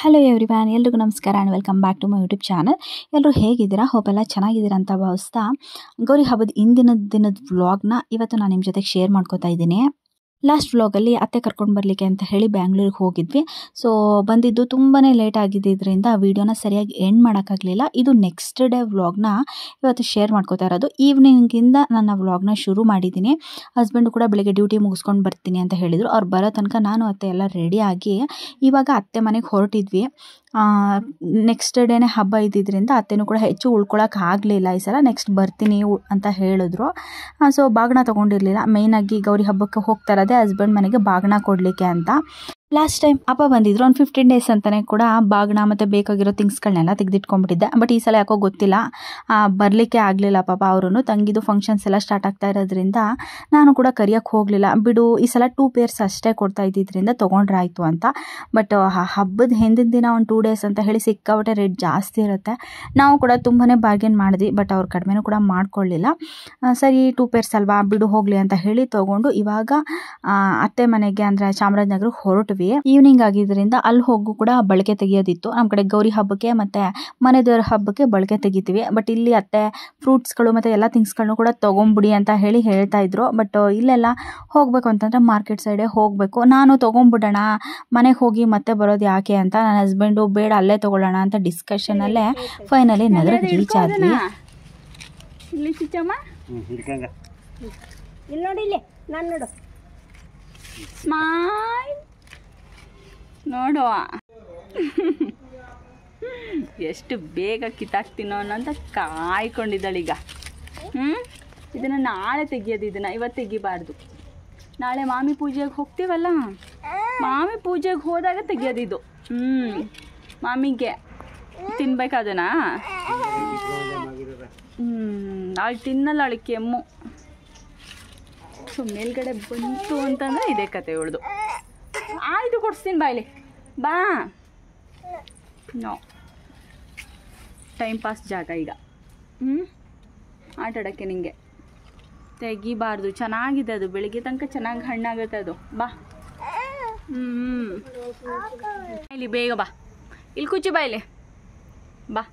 Hello everyone, ಎಲ್ರಿಗೂ ನಮಸ್ಕಾರ and welcome back to my YouTube channel. ಎಲ್ಲರೂ ಹೇಗಿದ್ದೀರಾ? ಹೋಪ್ ಎಲ್ಲ ಚೆನ್ನಾಗಿದ್ದೀರಾ ಅಂತ ಭಾವಿಸ್ತಾ ಗೌರಿ ಹಬ್ಬದ ದಿನದ ವ್ಲಾಗ್ನ ಇವತ್ತು ನಾನು ನಿಮ್ಮ ಜೊತೆಗೆ ಶೇರ್ ಮಾಡ್ಕೋತಾ ಇದ್ದೀನಿ. ಲಾಸ್ಟ್ ವ್ಲಾಗಲ್ಲಿ ಅತ್ತೆ ಕರ್ಕೊಂಡು ಬರಲಿಕ್ಕೆ ಅಂತ ಹೇಳಿ ಬ್ಯಾಂಗ್ಳೂರಿಗೆ ಹೋಗಿದ್ವಿ. ಸೊ ಬಂದಿದ್ದು ತುಂಬಾ ಲೇಟ್ ಆಗಿದ್ದರಿಂದ ವೀಡಿಯೋನ ಸರಿಯಾಗಿ ಎಂಡ್ ಮಾಡೋಕ್ಕಾಗಲಿಲ್ಲ. ಇದು ನೆಕ್ಸ್ಟ್ ಡೇ ವ್ಲಾಗ್ನ ಇವತ್ತು ಶೇರ್ ಮಾಡ್ಕೋತಾ ಇರೋದು. ಈವ್ನಿಂಗಿಂದ ನನ್ನ ವ್ಲಾಗ್ನ ಶುರು ಮಾಡಿದ್ದೀನಿ. ಹಸ್ಬೆಂಡು ಕೂಡ ಬೆಳಿಗ್ಗೆ ಡ್ಯೂಟಿ ಮುಗಿಸ್ಕೊಂಡು ಬರ್ತೀನಿ ಅಂತ ಹೇಳಿದರು. ಅವ್ರು ಬರೋ ತನಕ ನಾನು ಅತ್ತೆ ಎಲ್ಲ ರೆಡಿಯಾಗಿ ಇವಾಗ ಅತ್ತೆ ಮನೆಗೆ ಹೊರಟಿದ್ವಿ. ನೆಕ್ಸ್ಟ್ ಡೇನೇ ಹಬ್ಬ ಇದ್ದಿದ್ದರಿಂದ ಅತ್ತೆನೂ ಕೂಡ ಹೆಚ್ಚು ಉಳ್ಕೊಳಕ್ಕೆ ಆಗಲಿಲ್ಲ. ಈ ಸಲ ನೆಕ್ಸ್ಟ್ ಬರ್ತೀನಿ ಅಂತ ಹೇಳಿದ್ರು. ಸೊ ಬಾಗಿನ ತೊಗೊಂಡಿರಲಿಲ್ಲ. ಮೇಯ್ನಾಗಿ ಗೌರಿ ಹಬ್ಬಕ್ಕೆ ಹೋಗ್ತಾ ಇರೋದೇ ಹಸ್ಬೆಂಡ್ ಮನೆಗೆ ಬಾಗಿನ ಕೊಡಲಿಕ್ಕೆ ಅಂತ. ಲಾಸ್ಟ್ ಟೈಮ್ ಅಪ್ಪ ಬಂದಿದ್ರು, ಒಂದು 15 ಡೇಸ್ ಅಂತಲೇ ಕೂಡ ಬಾಗಿನ ಮತ್ತು ಬೇಕಾಗಿರೋ ಥಿಂಗ್ಸ್ಗಳನ್ನೆಲ್ಲ ತೆಗೆದಿಟ್ಕೊಂಡ್ಬಿಟ್ಟಿದ್ದೆ. ಬಟ್ ಈ ಸಲ ಯಾಕೋ ಗೊತ್ತಿಲ್ಲ, ಬರಲಿಕ್ಕೆ ಆಗಲಿಲ್ಲ ಪಾಪ. ಅವರು ತಂಗಿದು ಫಂಕ್ಷನ್ಸ್ ಎಲ್ಲ ಸ್ಟಾರ್ಟ್ ಆಗ್ತಾ ಇರೋದ್ರಿಂದ ನಾನು ಕೂಡ ಕರಿಯೋಕ್ಕೆ ಹೋಗಲಿಲ್ಲ. ಬಿಡು, ಈ ಸಲ 2 ಪೇರ್ಸ್ ಅಷ್ಟೇ ಕೊಡ್ತಾ ಇದ್ದಿದ್ದರಿಂದ ತೊಗೊಂಡ್ರಾಯ್ತು ಅಂತ. ಬಟ್ ಹಬ್ಬದ ಹಿಂದಿನ ದಿನ ಒಂದು 2 ಡೇಸ್ ಅಂತ ಹೇಳಿ ಸಿಕ್ಕಾಬಟ್ಟೆ ರೇಟ್ ಜಾಸ್ತಿ ಇರುತ್ತೆ. ನಾವು ಕೂಡ ತುಂಬಾ ಬಾರ್ಗೇನ್ ಮಾಡಿದ್ವಿ, ಬಟ್ ಅವ್ರು ಕಡಿಮೆನೂ ಕೂಡ ಮಾಡ್ಕೊಳ್ಳಿಲ್ಲ. ಸರಿ 2 ಪೇರ್ಸ್ ಅಲ್ವಾ, ಬಿಡು ಹೋಗಲಿ ಅಂತ ಹೇಳಿ ತೊಗೊಂಡು ಇವಾಗ ಅತ್ತೆ ಮನೆಗೆ ಅಂದರೆ ಚಾಮರಾಜನಗರಕ್ಕೆ ಹೊರಟ್ವಿ. ಈವ್ನಿಂಗ್ ಆಗಿದ್ದರಿಂದ ಅಲ್ಲಿ ಹೋಗು ಕೂಡ ಬಳಕೆ ತೆಗಿಯೋದಿತ್ತು. ನಮ್ಮ ಕಡೆ ಗೌರಿ ಹಬ್ಬಕ್ಕೆ ಮತ್ತು ಮನೆ ದೇವರ ಹಬ್ಬಕ್ಕೆ ಬಳಕೆ ತೆಗಿತೀವಿ. ಬಟ್ ಇಲ್ಲಿ ಅತ್ತೆ ಫ್ರೂಟ್ಸ್ಗಳು ಮತ್ತು ಎಲ್ಲ ಥಿಂಗ್ಸ್ಗಳನ್ನು ಕೂಡ ತೊಗೊಂಬಿಡಿ ಅಂತ ಹೇಳಿ ಹೇಳ್ತಾ ಇದ್ರು. ಬಟ್ ಇಲ್ಲೆಲ್ಲ ಹೋಗಬೇಕು ಅಂತಂದರೆ ಮಾರ್ಕೆಟ್ ಸೈಡೇ ಹೋಗಬೇಕು. ನಾನು ತೊಗೊಂಬಿಡೋಣ, ಮನೆಗೆ ಹೋಗಿ ಮತ್ತೆ ಬರೋದು ಯಾಕೆ ಅಂತ ನನ್ನ ಹಸ್ಬೆಂಡು ಬೇಡ ಅಲ್ಲೇ ತೊಗೊಳ್ಳೋಣ ಅಂತ ಡಿಸ್ಕಷನಲ್ಲೇ ಫೈನಲಿ ನಗರಕ್ಕೆ ರೀಚ್ ಆದ್ವಿ. ಇಲ್ಲಿ ಚಿಚ್ಚಮ್ಮ ಇಲ್ಲಿ ನೋಡಿ, ಇಲ್ಲಿ ನಾನು ನೋಡು, ಸ್ಮೈಲ್ ನೋಡುವ. ಎಷ್ಟು ಬೇಗ ಕಿತ್ತಾಕ್ತೀನೋ ಅನ್ನೋಂತ ಕಾಯ್ಕೊಂಡಿದ್ದಾಳೀಗ. ಇದನ್ನು ನಾಳೆ ತೆಗಿಯೋದು, ಇದನ್ನು ಇವತ್ತು ತೆಗಿಬಾರ್ದು. ನಾಳೆ ಮಾಮಿ ಪೂಜೆಗೆ ಹೋಗ್ತೀವಲ್ಲ, ಮಾಮಿ ಪೂಜೆಗೆ ಹೋದಾಗ ತೆಗಿಯೋದಿದು. ಮಾಮಿಗೆ ತಿನ್ಬೇಕಾದನಾ? ಅವಳು ತಿನ್ನಲ್ಲ, ಅವಳು ಕೆಮ್ಮು. ಸೊ ಮೇಲ್ಗಡೆ ಬಂತು ಅಂತಂದರೆ ಇದೇ ಕತೆ ಉಳ್ದು. ಆಯಿತು, ಕೊಡಿಸ್ತೀನಿ ಬಾಯ್ಲಿ, ಬಾ. ನೋ ಟೈಮ್ ಪಾಸ್ ಜಾಗ ಈಗ. ಆಟಾಡೋಕ್ಕೆ ನಿಂಗೆ ತೆಗಿಬಾರ್ದು. ಚೆನ್ನಾಗಿದೆ ಅದು, ಬೆಳಿಗ್ಗೆ ತನಕ ಚೆನ್ನಾಗಿ ಹಣ್ಣಾಗುತ್ತೆ ಅದು. ಬಾ. ಇಲ್ಲಿ ಬೇಗ ಬಾ, ಇಲ್ಲಿ ಕುಚ್ಚಿ ಬಾ, ಇಲ್ಲಿ ಬಾ.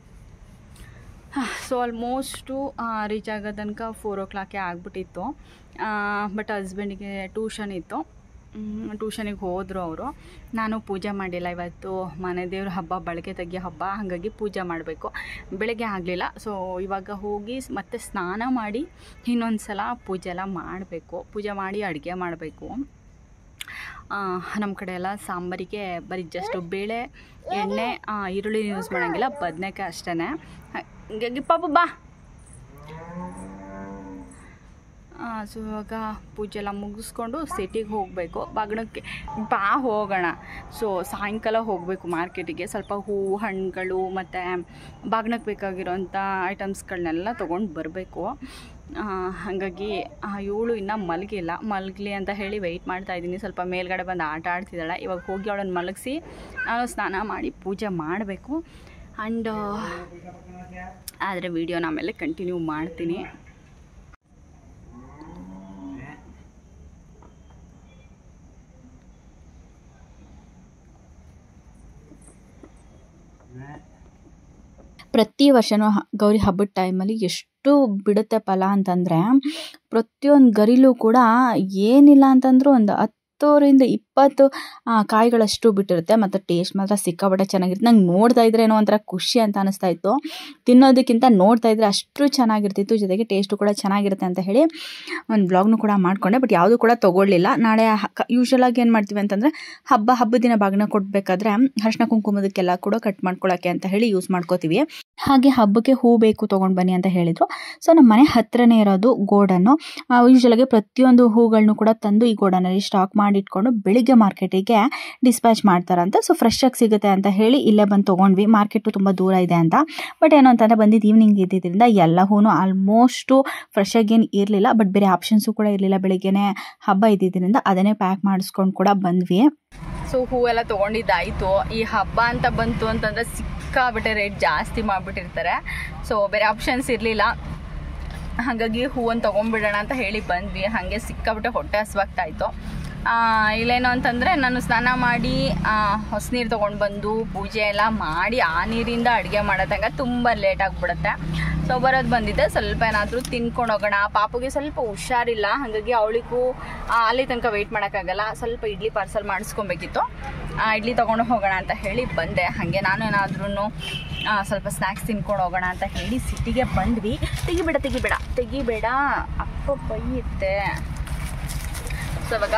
ಸೊ ಆಲ್ಮೋಸ್ಟು ರೀಚ್ ಆಗೋ ತನಕ 4 o'clock ಆಗಿಬಿಟ್ಟಿತ್ತು. ಬಟ್ ಹಸ್ಬೆಂಡಿಗೆ ಟ್ಯೂಷನ್ ಇತ್ತು, ಟ್ಯೂಷನಿಗೆ ಹೋದರು ಅವರು. ನಾನು ಪೂಜೆ ಮಾಡಿಲ್ಲ ಇವತ್ತು, ಮನೆ ದೇವ್ರ ಹಬ್ಬ, ಬಳಕೆ ತೆಗಿಯೋ ಹಬ್ಬ, ಹಾಗಾಗಿ ಪೂಜೆ ಮಾಡಬೇಕು. ಬೆಳಗ್ಗೆ ಆಗಲಿಲ್ಲ. ಸೊ ಇವಾಗ ಹೋಗಿ ಮತ್ತೆ ಸ್ನಾನ ಮಾಡಿ ಇನ್ನೊಂದು ಸಲ ಪೂಜೆ ಎಲ್ಲ ಮಾಡಬೇಕು. ಪೂಜೆ ಮಾಡಿ ಅಡುಗೆ ಮಾಡಬೇಕು. ನಮ್ಮ ಕಡೆ ಎಲ್ಲ ಸಾಂಬಾರಿಗೆ ಬರೀ ಜಸ್ಟ್ ಬೇಳೆ, ಎಣ್ಣೆ, ಈರುಳ್ಳಿ ಯೂಸ್ ಮಾಡೋಂಗಿಲ್ಲ, ಬದನೆಕಾಯಿ ಅಷ್ಟೇ. ಹಾಗಾಗಿ ಪಾಪ ಬಾ. ಸೊ ಇವಾಗ ಪೂಜೆ ಎಲ್ಲ ಮುಗಿಸ್ಕೊಂಡು ಸಿಟಿಗೆ ಹೋಗಬೇಕು. ಬಾಗಿಣಕ್ಕೆ ಬಾ ಹೋಗೋಣ. ಸೊ ಸಾಯಂಕಾಲ ಹೋಗಬೇಕು ಮಾರ್ಕೆಟಿಗೆ. ಸ್ವಲ್ಪ ಹೂವು, ಹಣ್ಣುಗಳು ಮತ್ತು ಬಾಗಿಣಕ್ಕೆ ಬೇಕಾಗಿರೋಂಥ ಐಟಮ್ಸ್ಗಳನ್ನೆಲ್ಲ ತೊಗೊಂಡು ಬರಬೇಕು. ಹಾಗಾಗಿ ಇವಳು ಇನ್ನೂ ಮಲಗಲಿ ಅಂತ ಹೇಳಿ ವೆಯ್ಟ್ ಮಾಡ್ತಾಯಿದ್ದೀನಿ. ಸ್ವಲ್ಪ ಮೇಲ್ಗಡೆ ಬಂದು ಆಟ ಆಡ್ತಿದ್ದಾಳೆ. ಇವಾಗ ಹೋಗಿ ಅವಳನ್ನು ಮಲಗಿಸಿ ನಾನು ಸ್ನಾನ ಮಾಡಿ ಪೂಜೆ ಮಾಡಬೇಕು. ಆ್ಯಂಡ್ ಆದರೆ ವಿಡಿಯೋನ ಆಮೇಲೆ ಕಂಟಿನ್ಯೂ ಮಾಡ್ತೀನಿ. ಪ್ರತಿ ವರ್ಷವೂ ಗೌರಿ ಹಬ್ಬದ ಟೈಮಲ್ಲಿ ಎಷ್ಟು ಬಿಡುತ್ತೆ ಫಲ ಅಂತಂದರೆ, ಪ್ರತಿಯೊಂದು ಗರಿಲೂ ಕೂಡ ಏನಿಲ್ಲ ಅಂತಂದರೂ ಒಂದು 10ರಿಂದ 20 ಕಾಯಿಗಳಷ್ಟು ಬಿಟ್ಟಿರುತ್ತೆ. ಮತ್ತು ಟೇಸ್ಟ್ ಮಾತ್ರ ಸಿಕ್ಕಾಪಟ್ಟೆ ಚೆನ್ನಾಗಿರುತ್ತೆ. ನಂಗೆ ನೋಡ್ತಾ ಇದ್ರೆ ಏನೋ ಒಂಥರ ಖುಷಿ ಅಂತ ಅನಿಸ್ತಾ ಇತ್ತು. ತಿನ್ನೋದಕ್ಕಿಂತ ನೋಡ್ತಾ ಇದ್ರೆ ಅಷ್ಟು ಚೆನ್ನಾಗಿರ್ತಿತ್ತು. ಜೊತೆಗೆ ಟೇಸ್ಟು ಕೂಡ ಚೆನ್ನಾಗಿರುತ್ತೆ ಅಂತ ಹೇಳಿ ಒಂದು ಬ್ಲಾಗ್ನು ಕೂಡ ಮಾಡಿಕೊಂಡೆ. ಬಟ್ ಯಾವುದೂ ಕೂಡ ತೊಗೊಳ್ಳಿಲ್ಲ. ನಾಳೆ ಯೂಶ್ವಲಾಗಿ ಏನು ಮಾಡ್ತೀವಿ ಅಂತಂದರೆ ಹಬ್ಬದ ದಿನ ಬಾಗಿನ ಕೊಡಬೇಕಾದ್ರೆ ಅರಿಶಿನ ಕುಂಕುಮದಕ್ಕೆಲ್ಲ ಕೂಡ ಕಟ್ ಮಾಡ್ಕೊಳ್ಳೋಕ್ಕೆ ಅಂತ ಹೇಳಿ ಯೂಸ್ ಮಾಡ್ಕೋತೀವಿ. ಹಾಗೆ ಹಬ್ಬಕ್ಕೆ ಹೂ ಬೇಕು ತೊಗೊಂಡು ಬನ್ನಿ ಅಂತ ಹೇಳಿದರು. ಸೊ ನಮ್ಮ ಮನೆ ಹತ್ರನೇ ಇರೋದು ಗೋಡನ್ನು. ಯೂಶ್ವಲಾಗಿ ಪ್ರತಿಯೊಂದು ಹೂಗಳನ್ನೂ ಕೂಡ ತಂದು ಈ ಗೋಡನಲ್ಲಿ ಸ್ಟಾಕ್ ಮಾಡಿಟ್ಕೊಂಡು ಬೆಳಿಗ್ಗೆ ಮಾರ್ಕೆಟಿಗೆ ಡಿಸ್ಪ್ಯಾಚ್ ಮಾಡ್ತಾರಂತ. ಸೊ ಫ್ರೆಶ್ ಆಗಿ ಸಿಗುತ್ತೆ ಅಂತ ಹೇಳಿ ಇಲ್ಲೇ ಬಂದು ತೊಗೊಂಡ್ವಿ. ಮಾರ್ಕೆಟು ತುಂಬ ದೂರ ಇದೆ ಅಂತ. ಬಟ್ ಏನೋ ಅಂತಂದರೆ ಬಂದಿದ್ದು ಈವ್ನಿಂಗ್ ಇದ್ದಿದ್ದರಿಂದ ಎಲ್ಲ ಹೂನು ಆಲ್ಮೋಸ್ಟು ಫ್ರೆಶ್ ಆಗೇನು ಇರಲಿಲ್ಲ. ಬಟ್ ಬೇರೆ ಆಪ್ಷನ್ಸು ಕೂಡ ಇರಲಿಲ್ಲ. ಬೆಳಿಗ್ಗೆನೇ ಹಬ್ಬ ಇದ್ದಿದ್ದರಿಂದ ಅದನ್ನೇ ಪ್ಯಾಕ್ ಮಾಡಿಸ್ಕೊಂಡು ಕೂಡ ಬಂದ್ವಿ. ಸೊ ಹೂವೆಲ್ಲ ತೊಗೊಂಡಿದ್ದಾಯಿತು. ಈ ಹಬ್ಬ ಅಂತ ಬಂತು ಅಂತಂದರೆ ಸಿಕ್ಕಾಬಿಟ್ಟೆ ರೇಟ್ ಜಾಸ್ತಿ ಮಾಡಿಬಿಟ್ಟಿರ್ತಾರೆ. ಸೊ ಬೇರೆ ಆಪ್ಷನ್ಸ್ ಇರಲಿಲ್ಲ. ಹಾಗಾಗಿ ಹೂವನ್ನು ತೊಗೊಂಡ್ಬಿಡೋಣ ಅಂತ ಹೇಳಿ ಬಂದ್ವಿ. ಹಾಗೆ ಸಿಕ್ಕಾಬಿಟ್ಟೆ ಹೊಟ್ಟೆ ಹಸ್ವಾಗ್ತಾಯಿತ್ತು. ಇಲ್ಲೇನು ಅಂತಂದರೆ ನಾನು ಸ್ನಾನ ಮಾಡಿ ಹೊಸ ನೀರು ತೊಗೊಂಡು ಬಂದು ಪೂಜೆ ಎಲ್ಲ ಮಾಡಿ ಆ ನೀರಿಂದ ಅಡುಗೆ ಮಾಡೋ ತನಕ ತುಂಬ ಲೇಟ್ ಆಗಿಬಿಡುತ್ತೆ. ಸೊ ಬರೋದು ಬಂದಿದ್ದೆ, ಸ್ವಲ್ಪ ಏನಾದರೂ ತಿನ್ಕೊಂಡು ಹೋಗೋಣ. ಪಾಪುಗೆ ಸ್ವಲ್ಪ ಹುಷಾರಿಲ್ಲ, ಹಾಗಾಗಿ ಅವಳಿಗೂ ಅಲ್ಲಿ ತನಕ ವೆಯ್ಟ್ ಮಾಡೋಕ್ಕಾಗಲ್ಲ. ಸ್ವಲ್ಪ ಇಡ್ಲಿ ಪಾರ್ಸಲ್ ಮಾಡಿಸ್ಕೊಬೇಕಿತ್ತು, ಇಡ್ಲಿ ತೊಗೊಂಡು ಹೋಗೋಣ ಅಂತ ಹೇಳಿ ಬಂದೆ. ಹಾಗೆ ನಾನು ಏನಾದ್ರೂ ಸ್ವಲ್ಪ ಸ್ನ್ಯಾಕ್ಸ್ ತಿನ್ಕೊಂಡು ಹೋಗೋಣ ಅಂತ ಹೇಳಿ ಸಿಟಿಗೆ ಬಂದ್ವಿ. ತೆಗಿಬೇಡ ಅಪ್ಪ ಬೈಯುತ್ತೆ. ಸೊ ಇವಾಗ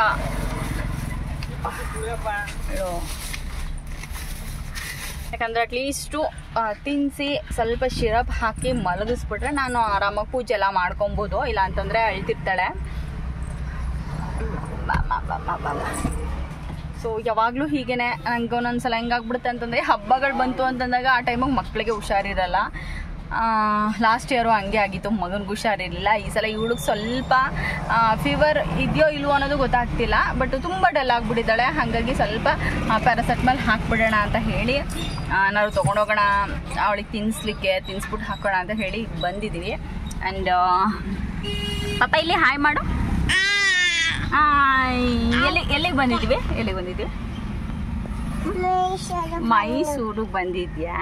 ಯಾಕಂದರೆ ಅಟ್ಲೀಸ್ಟು ತಿನ್ನಿಸಿ ಸ್ವಲ್ಪ ಶಿರಪ್ ಹಾಕಿ ಮಲಗಿಸ್ಬಿಟ್ರೆ ನಾನು ಆರಾಮಾಗಿ ಪೂಜೆ ಎಲ್ಲ ಮಾಡ್ಕೊಬೋದು. ಇಲ್ಲ ಅಂತಂದರೆ ಅಳ್ತಿರ್ತಾಳೆ. ಸೊ ಯಾವಾಗಲೂ ಹೀಗೇ ನಂಗೆ ಒಂದೊಂದ್ಸಲ ಹೆಂಗಾಗ್ಬಿಡುತ್ತೆ ಅಂತಂದರೆ ಹಬ್ಬಗಳು ಬಂತು ಅಂತಂದಾಗ ಆ ಟೈಮಿಗೆ ಮಕ್ಕಳಿಗೆ ಹುಷಾರಿರಲ್ಲ. ಲಾಸ್ಟ್ ಇಯರು ಹಂಗೆ ಆಗಿತ್ತು, ಮಗನಿಗೆ ಹುಷಾರಿರಲಿಲ್ಲ. ಈ ಸಲ ಇವಳಿಗೆ ಸ್ವಲ್ಪ ಫೀವರ್ ಇದೆಯೋ ಇಲ್ವೋ ಅನ್ನೋದು ಗೊತ್ತಾಗ್ತಿಲ್ಲ, ಬಟ್ ತುಂಬ ಡಲ್ ಆಗಿಬಿಟ್ಟಿದ್ದಾಳೆ. ಹಾಗಾಗಿ ಸ್ವಲ್ಪ ಪ್ಯಾರಾಸೆಟಮಾಲ್ ಹಾಕ್ಬಿಡೋಣ ಅಂತ ಹೇಳಿ ನಾವು ತೊಗೊಂಡೋಗೋಣ, ಅವಳಿಗೆ ತಿನ್ನಿಸ್ಬಿಟ್ಟು ಹಾಕೋಣ ಅಂತ ಹೇಳಿ ಬಂದಿದ್ದೀವಿ. ಆ್ಯಂಡ್ ಪಾಪ ಇಲ್ಲಿ ಹಾಯ್ ಮಾಡು. ಎಲ್ಲಿಗೆ ಬಂದಿದ್ದೀವಿ? ಮೈಸೂರಿಗೆ ಬಂದಿದ್ಯಾ?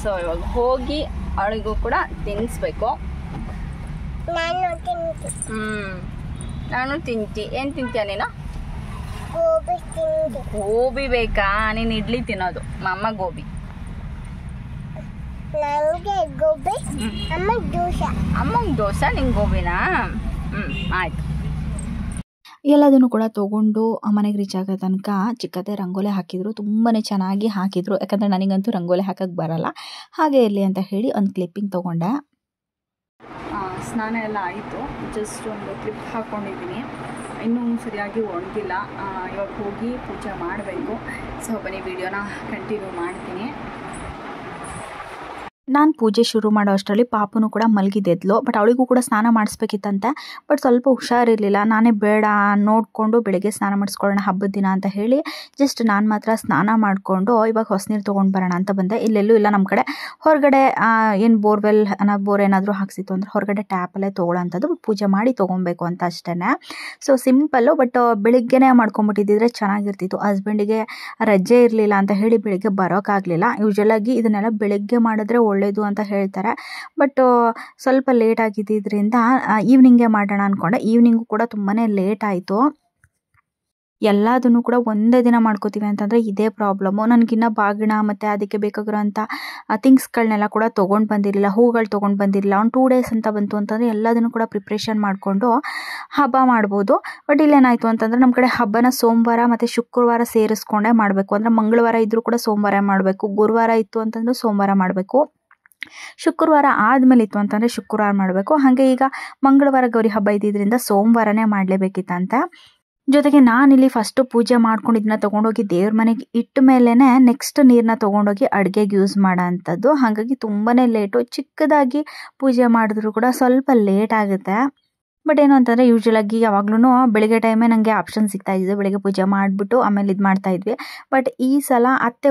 ಸೊ ಇವಾಗ ಹೋಗಿ ಅವಳಿಗೂ ಕೂಡ ತಿನ್ನಿಸ್ಬೇಕು. ನಾನು ತಿಂತಿ. ಏನು ತಿಂತೀಯ ನೀನು? ಗೋಬಿ ಬೇಕಾ? ನೀನು ಇಡ್ಲಿ ತಿನ್ನೋದು, ಅಮ್ಮ ಗೋಬಿ. ಅಮ್ಮಂಗೆ ದೋಸೆ, ನಿಂಗೆ ಗೋಬಿನಾ? ಆಯ್ತು. ಎಲ್ಲದನ್ನು ಕೂಡ ತೊಗೊಂಡು ಮನೆಗೆ ರೀಚ್ ಆಗೋ ತನಕ ಚಿಕ್ಕತ್ತೆ ರಂಗೋಲಿ ಹಾಕಿದ್ರು, ತುಂಬಾ ಚೆನ್ನಾಗಿ ಹಾಕಿದ್ರು. ಯಾಕಂದರೆ ನನಗಂತೂ ರಂಗೋಲಿ ಹಾಕೋಕ್ಕೆ ಬರಲ್ಲ. ಹಾಗೆ ಇರಲಿ ಅಂತ ಹೇಳಿ ಒಂದು ಕ್ಲಿಪ್ಪಿಂಗ್ ತೊಗೊಂಡೆ. ಸ್ನಾನ ಎಲ್ಲ ಆಯಿತು, ಜಸ್ಟ್ ಒಂದು ಕ್ಲಿಪ್ ಹಾಕ್ಕೊಂಡಿದ್ದೀನಿ, ಇನ್ನೂ ಸರಿಯಾಗಿ ಒಣಗಿಲ್ಲ. ಇವಾಗ ಹೋಗಿ ಪೂಜೆ ಮಾಡಬೇಕು. ಸೊ ಬನ್ನಿ ವಿಡಿಯೋನ ಕಂಟಿನ್ಯೂ ಮಾಡ್ತೀನಿ. ನಾನು ಪೂಜೆ ಶುರು ಮಾಡೋ ಅಷ್ಟರಲ್ಲಿ ಪಾಪನು ಕೂಡ ಮಲಗಿದ್ದೆದ್ಲು. ಬಟ್ ಅವಳಿಗೂ ಕೂಡ ಸ್ನಾನ ಮಾಡಿಸ್ಬೇಕಿತ್ತಂತೆ. ಬಟ್ ಸ್ವಲ್ಪ ಹುಷಾರಿರಲಿಲ್ಲ. ನಾನೇ ಬೇಡ ನೋಡಿಕೊಂಡು ಬೆಳಗ್ಗೆ ಸ್ನಾನ ಮಾಡಿಸ್ಕೊಳ್ಳೋಣ ಹಬ್ಬದ ದಿನ ಅಂತ ಹೇಳಿ ಜಸ್ಟ್ ನಾನು ಮಾತ್ರ ಸ್ನಾನ ಮಾಡಿಕೊಂಡು ಇವಾಗ ಹೊಸ ನೀರು ತೊಗೊಂಡು ಬರೋಣ ಅಂತ ಬಂದೆ. ಇಲ್ಲೆಲ್ಲೂ ಇಲ್ಲ ನಮ್ಮ ಕಡೆ. ಹೊರಗಡೆ ಏನು ಬೋರ್ವೆಲ್ ಬೋರ್ ಏನಾದರೂ ಹಾಕ್ಸಿತ್ತು ಅಂದರೆ ಹೊರಗಡೆ ಟ್ಯಾಪಲ್ಲೇ ತೊಗೊಳ್ಳೋಂಥದ್ದು, ಪೂಜೆ ಮಾಡಿ ತೊಗೊಬೇಕು ಅಂತ ಅಷ್ಟೇ. So simple. ಬಟ್ ಬೆಳಿಗ್ಗೆನೇ ಮಾಡ್ಕೊಂಬಿಟ್ಟಿದ್ದಿದ್ರೆ ಚೆನ್ನಾಗಿರ್ತಿತ್ತು. ಹಸ್ಬೆಂಡಿಗೆ ರಜೆ ಇರಲಿಲ್ಲ ಅಂತ ಹೇಳಿ ಬೆಳಿಗ್ಗೆ ಬರೋಕ್ಕಾಗಲಿಲ್ಲ. ಯೂಶಲಾಗಿ ಇದನ್ನೆಲ್ಲ ಬೆಳಿಗ್ಗೆ ಮಾಡಿದ್ರೆ ಒಳ್ಳೆಯದು ಅಂತ ಹೇಳ್ತಾರೆ. ಬಟ್ ಸ್ವಲ್ಪ ಲೇಟ್ ಆಗಿದ್ದರಿಂದ ಈವ್ನಿಂಗೇ ಮಾಡೋಣ ಅಂದ್ಕೊಂಡೆ. ಈವ್ನಿಂಗು ಕೂಡ ತುಂಬಾ ಲೇಟ್ ಆಯಿತು. ಎಲ್ಲದನ್ನು ಕೂಡ ಒಂದೇ ದಿನ ಮಾಡ್ಕೋತೀವಿ ಅಂತಂದರೆ ಇದೇ ಪ್ರಾಬ್ಲಮ್ಮು. ನನಗಿನ್ನ ಬಾಗಿಣ ಮತ್ತು ಅದಕ್ಕೆ ಬೇಕಾಗಿರೋಂಥ ಥಿಂಗ್ಸ್ಗಳನ್ನೆಲ್ಲ ಕೂಡ ತೊಗೊಂಡು ಬಂದಿರಲಿಲ್ಲ, ಹೂಗಳು ತೊಗೊಂಡು ಬಂದಿರಲಿಲ್ಲ. ಒಂದು 2 days ಅಂತ ಬಂತು ಅಂತಂದರೆ ಎಲ್ಲದನ್ನು ಕೂಡ ಪ್ರಿಪ್ರೇಷನ್ ಮಾಡಿಕೊಂಡು ಹಬ್ಬ ಮಾಡ್ಬೋದು. ಬಟ್ ಇಲ್ಲೇನಾಯಿತು ಅಂತಂದರೆ ನಮ್ಮ ಕಡೆ ಹಬ್ಬನ ಸೋಮವಾರ ಮತ್ತು ಶುಕ್ರವಾರ ಸೇರಿಸ್ಕೊಂಡೇ ಮಾಡಬೇಕು. ಅಂದರೆ ಮಂಗಳವಾರ ಇದ್ದರೂ ಕೂಡ ಸೋಮವಾರ ಮಾಡಬೇಕು, ಗುರುವಾರ ಇತ್ತು ಅಂತಂದರೆ ಸೋಮವಾರ ಮಾಡಬೇಕು, ಶುಕ್ರವಾರ ಆದಮೇಲೆ ಇತ್ತು ಅಂತಂದರೆ ಶುಕ್ರವಾರ ಮಾಡಬೇಕು. ಹಾಗೆ ಈಗ ಮಂಗಳವಾರ ಗೌರಿ ಹಬ್ಬ ಇದ್ದಿದ್ದರಿಂದ ಸೋಮವಾರನೇ ಮಾಡಲೇಬೇಕಿತ್ತಂತೆ. ಜೊತೆಗೆ ನಾನಿಲ್ಲಿ ಫಸ್ಟು ಪೂಜೆ ಮಾಡ್ಕೊಂಡು ಇದನ್ನ ತೊಗೊಂಡೋಗಿ ದೇವ್ರ ಮನೆಗೆ ಇಟ್ಟ ಮೇಲೇ ನೆಕ್ಸ್ಟ್ ನೀರನ್ನ ತೊಗೊಂಡೋಗಿ ಅಡುಗೆಗೆ ಯೂಸ್ ಮಾಡೋ ಅಂಥದ್ದು. ಹಾಗಾಗಿ ತುಂಬಾ ಲೇಟು. ಚಿಕ್ಕದಾಗಿ ಪೂಜೆ ಮಾಡಿದ್ರು ಕೂಡ ಸ್ವಲ್ಪ ಲೇಟ್ ಆಗುತ್ತೆ. ಬಟ್ ಏನು ಅಂತಂದರೆ ಯೂಶ್ವಲಾಗಿ ಯಾವಾಗ್ಲೂ ಬೆಳಗ್ಗೆ ಟೈಮೇ ನನಗೆ ಆಪ್ಷನ್ ಸಿಗ್ತಾಯಿದ್ದು, ಬೆಳಗ್ಗೆ ಪೂಜೆ ಮಾಡಿಬಿಟ್ಟು ಆಮೇಲೆ ಇದು ಮಾಡ್ತಾಯಿದ್ವಿ. ಬಟ್ ಈ ಸಲ ಅತ್ತೆ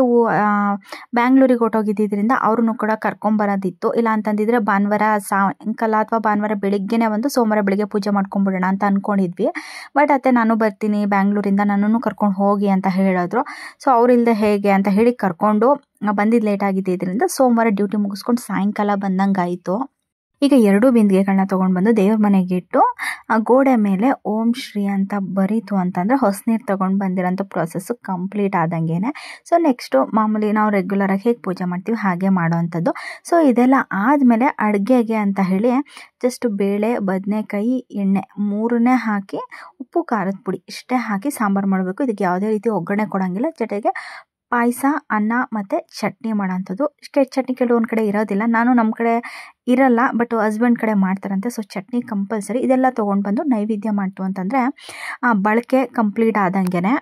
ಬ್ಯಾಂಗ್ಳೂರಿಗೆ ಹೊರಟೋಗಿದ್ದರಿಂದ ಅವ್ರನ್ನೂ ಕೂಡ ಕರ್ಕೊಂಬರೋದಿತ್ತು. ಇಲ್ಲ ಅಂತಂದಿದ್ರೆ ಭಾನುವಾರ ಸಾಯಂಕಾಲ ಅಥವಾ ಭಾನುವಾರ ಬೆಳಿಗ್ಗೆನೇ ಬಂದು ಸೋಮವಾರ ಬೆಳಿಗ್ಗೆ ಪೂಜೆ ಮಾಡ್ಕೊಂಬಿಡೋಣ ಅಂತ ಅಂದ್ಕೊಂಡಿದ್ವಿ. ಬಟ್ ಅತ್ತೆ ನಾನು ಬರ್ತೀನಿ ಬ್ಯಾಂಗ್ಳೂರಿಂದ, ನನ್ನನ್ನು ಕರ್ಕೊಂಡು ಹೋಗಿ ಅಂತ ಹೇಳಿದ್ರು. ಸೊ ಅವರಿಲ್ಲದೆ ಹೇಗೆ ಅಂತ ಹೇಳಿ ಕರ್ಕೊಂಡು ಬಂದಿದ್ದು ಲೇಟ್ ಆಗಿದ್ದರಿಂದ ಸೋಮವಾರ ಡ್ಯೂಟಿ ಮುಗಿಸ್ಕೊಂಡು ಸಾಯಂಕಾಲ ಬಂದಂಗಾಯಿತು. ಈಗ 2 ಬಿಂದಿಗೆಗಳನ್ನ ತೊಗೊಂಡು ಬಂದು ದೇವ್ರ ಮನೆಗೆ ಇಟ್ಟು ಗೋಡೆ ಮೇಲೆ ಓಂ ಶ್ರೀ ಅಂತ ಬರೀತು ಅಂತಂದರೆ ಹೊಸ ನೀರು ತೊಗೊಂಡು ಬಂದಿರೋಂಥ ಪ್ರೊಸೆಸ್ಸು ಕಂಪ್ಲೀಟ್ ಆದಂಗೆ. ಸೊ ನೆಕ್ಸ್ಟು ಮಾಮೂಲಿ ನಾವು ರೆಗ್ಯುಲರಾಗಿ ಹೇಗೆ ಪೂಜೆ ಮಾಡ್ತೀವಿ ಹಾಗೆ ಮಾಡೋ ಅಂಥದ್ದು. ಸೊ ಇದೆಲ್ಲ ಆದಮೇಲೆ ಅಡುಗೆಗೆ ಅಂತ ಹೇಳಿ ಜಸ್ಟ್ ಬೇಳೆ, ಬದನೆಕಾಯಿ, ಎಣ್ಣೆ 3ನೇ ಹಾಕಿ ಉಪ್ಪು, ಖಾರದ ಪುಡಿ ಇಷ್ಟೇ ಹಾಕಿ ಸಾಂಬಾರು ಮಾಡಬೇಕು. ಇದಕ್ಕೆ ಯಾವುದೇ ರೀತಿ ಒಗ್ಗರಣೆ ಕೊಡೋಂಗಿಲ್ಲ. ಜೊತೆಗೆ ಪಾಯಸ, ಅನ್ನ ಮತ್ತು ಚಟ್ನಿ ಮಾಡೋಂಥದ್ದು. ಚಟ್ನಿ ಕೆಲವೊಂದು ಕಡೆ ಇರೋದಿಲ್ಲ, ನಾನು ನಮ್ಮ ಕಡೆ ಇರಲ್ಲ, ಬಟ್ ಹಸ್ಬೆಂಡ್ ಕಡೆ ಮಾಡ್ತಾರಂತೆ. So chutney compulsory. ಇದೆಲ್ಲ ತೊಗೊಂಡು ಬಂದು ನೈವೇದ್ಯ ಮಾಡ್ತು ಅಂತಂದರೆ ಬಳಕೆ ಕಂಪ್ಲೀಟ್ ಆದಂಗೆ.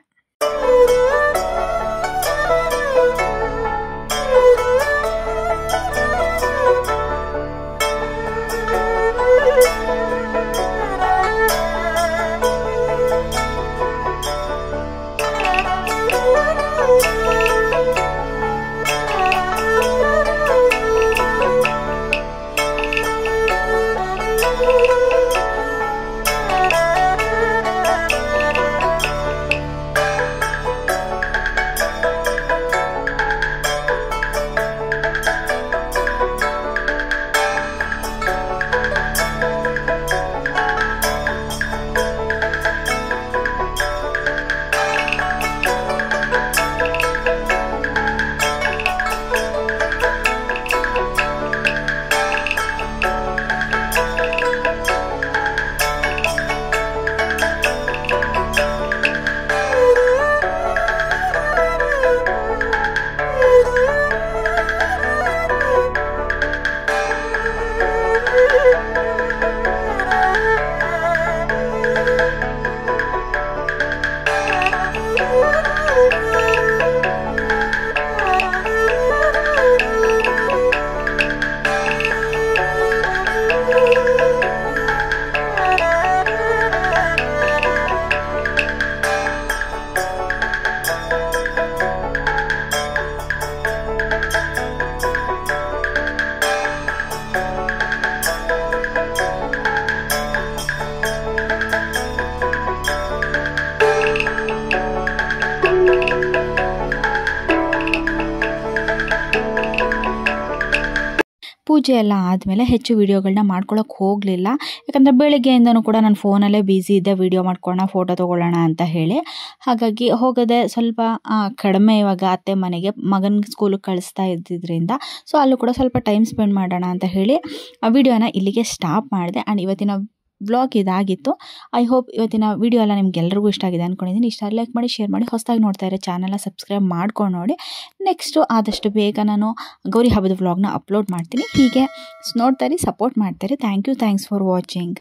ಪೂಜೆ ಎಲ್ಲ ಆದಮೇಲೆ ಹೆಚ್ಚು ವೀಡಿಯೋಗಳನ್ನ ಮಾಡ್ಕೊಳ್ಳೋಕೆ ಹೋಗಲಿಲ್ಲ. ಯಾಕಂದರೆ ಬೆಳಗ್ಗೆಯಿಂದನೂ ಕೂಡ ನಾನು ಫೋನಲ್ಲೇ ಬ್ಯುಸಿ ಇದ್ದೆ, ವೀಡಿಯೋ ಮಾಡ್ಕೊಳ್ಳೋಣ, ಫೋಟೋ ತೊಗೊಳ್ಳೋಣ ಅಂತ ಹೇಳಿ. ಹಾಗಾಗಿ ಹೋಗೋದೆ ಸ್ವಲ್ಪ ಕಡಿಮೆ. ಇವಾಗ ಅತ್ತೆ ಮನೆಗೆ ಮಗನ ಸ್ಕೂಲಿಗೆ ಕಳಿಸ್ತಾ ಇದ್ದಿದ್ದರಿಂದ ಸೊ ಅಲ್ಲೂ ಕೂಡ ಸ್ವಲ್ಪ ಟೈಮ್ ಸ್ಪೆಂಡ್ ಮಾಡೋಣ ಅಂತ ಹೇಳಿ ಆ ವಿಡಿಯೋನ ಇಲ್ಲಿಗೆ ಸ್ಟಾಪ್ ಮಾಡಿದೆ. ಆ್ಯಂಡ್ ಇವತ್ತಿನ ವ್ಲಾಗ್ ಇದಾಗಿತ್ತು. ಐ ಹೋಪ್ ಇವತ್ತಿನ ವಿಡಿಯೋ ಎಲ್ಲ ನಿಮ್ಗೆಲ್ರಿಗೂ ಇಷ್ಟ ಆಗಿದೆ ಅಂದ್ಕೊಂಡಿದ್ದೀನಿ. ಇಷ್ಟ ಲೈಕ್ ಮಾಡಿ, ಶೇರ್ ಮಾಡಿ, ಹೊಸದಾಗಿ ನೋಡ್ತಾ ಇರೋ ಚಾನಲ್ನ ಸಬ್ಸ್ಕ್ರೈಬ್ ಮಾಡ್ಕೊಂಡು ನೋಡಿ. ನೆಕ್ಸ್ಟು ಆದಷ್ಟು ಬೇಗ ನಾನು ಗೌರಿ ಹಬ್ಬದ ವ್ಲಾಗ್ನ ಅಪ್ಲೋಡ್ ಮಾಡ್ತೀನಿ. ಹೀಗೆ ನೋಡ್ತಾ ಇರಿ, ಸಪೋರ್ಟ್ ಮಾಡ್ತಾ ಇರಿ. Thanks for watching.